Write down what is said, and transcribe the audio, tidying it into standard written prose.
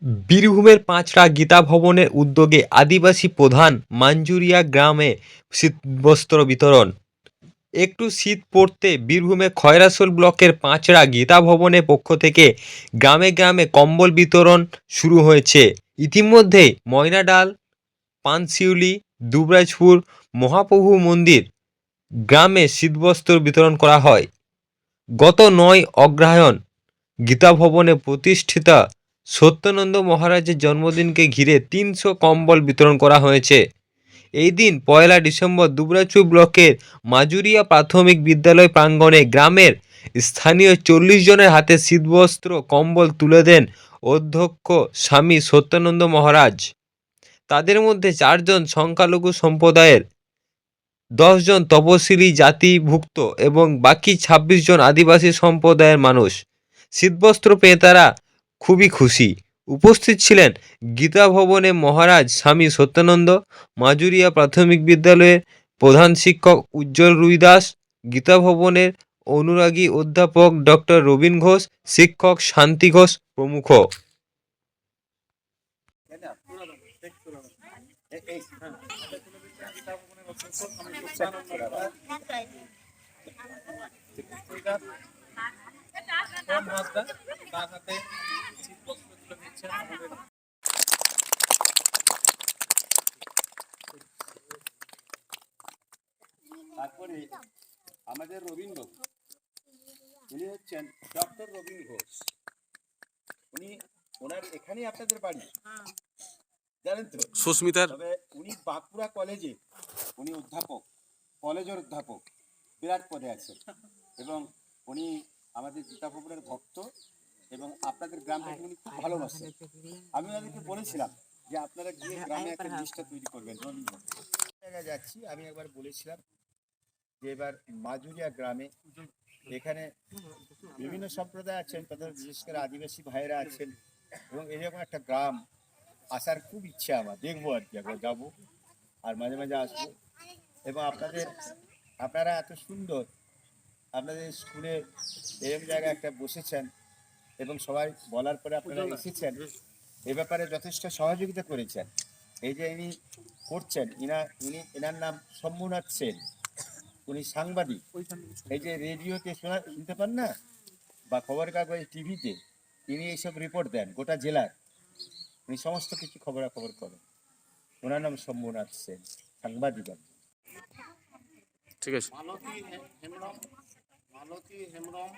বীরভূমের পাঁচড়া গীতা ভবনের উদ্যোগে আদিবাসী প্রধান মাঞ্জুরিয়া গ্রামে শীতবস্ত্র বিতরণ। একটু শীত পড়তে বীরভূমের খয়রাশোল ব্লকের পাঁচড়া গীতা ভবনের পক্ষ থেকে গ্রামে গ্রামে কম্বল বিতরণ শুরু হয়েছে। ইতিমধ্যেই ময়নাডাল, পানশিউলি, দুবরাজপুর মহাপ্রভু মন্দির গ্রামে শীতবস্ত্র বিতরণ করা হয়। গত 9 অগ্রহায়ণ গীতা ভবনে প্রতিষ্ঠিতা সত্যানন্দ মহারাজের জন্মদিনকে ঘিরে 300 কম্বল বিতরণ করা হয়েছে। এই দিন 1 ডিসেম্বর দুবরাজপুর ব্লকের মাজুরিয়া প্রাথমিক বিদ্যালয় প্রাঙ্গণে গ্রামের স্থানীয় 40 জনের হাতে শীতবস্ত্র কম্বল তুলে দেন অধ্যক্ষ স্বামী সত্যানন্দ মহারাজ। তাদের মধ্যে 4 জন সংখ্যালঘু সম্প্রদায়ের, 10 জন তপশিলি জাতিভুক্ত এবং বাকি 26 জন আদিবাসী সম্প্রদায়ের মানুষ। শীতবস্ত্র পেয়ে তারা খুবই খুশি। উপস্থিত ছিলেন গীতা ভবনে মহারাজ স্বামী সত্যানন্দ, মাজুরিয়া প্রাথমিক বিদ্যালয়ের প্রধান শিক্ষক উজ্জ্বল রুই দাস, গীতা ভবনের অনুরাগী অধ্যাপক ডক্টর রবীন ঘোষ, শিক্ষক শান্তি ঘোষ প্রমুখ। তারপরে আমাদের রবীন্দ্র, উনি হচ্ছেন ডক্টর রবীন ঘোষ। ওনার এখানেই আপনাদের বাড়ি, জানেন তো সুস্মিতার। তবে উনি বাঁকুড়া কলেজে উনি অধ্যাপক, কলেজের অধ্যাপক, বিরাট পদে আছেন এবং উনি আমাদের গীতা ভবনের ভক্ত এবং আপনাদের গ্রামটাকে উনি খুব ভালোবাসেন। আমি ওনাদেরকে বলেছিলাম যে আপনারা গিয়ে গ্রামে একটা লিস্টটা তৈরি করবেন। জায়গায় যাচ্ছি, আমি একবার বলেছিলাম যে এবার মাজুরিয়া গ্রামে এখানে বিভিন্ন সম্প্রদায় আছেন, তাদের বিশেষ করে আদিবাসী ভাইয়েরা আছেন এবং এরকম একটা গ্রাম আসার খুব ইচ্ছা আমার, দেখবো আর কি, একবার যাবো আর মাঝে মাঝে আসবো। এবং আপনারা এত সুন্দর আপনাদের স্কুলে এরকম জায়গায় একটা বসেছেন এবং সবাই বলার পরে আপনারা এসেছেন, এ ব্যাপারে যথেষ্ট সহযোগিতা করেছেন। এই যে ইনি করছেন, এনার নাম শম্ভুনাথ সেন, উনি সাংবাদিক। এই যে রেডিওতে শুনতে পান না, বা খবরের কাগজ টিভিতে তিনি এইসব রিপোর্ট দেন গোটা জেলার, উনি সমস্ত কিছু খবরাখবর করেন। ওনার নাম শম্ভুনাথ সেন, সাংবাদিক। ঠিক আছে। মালতী হেমব্রম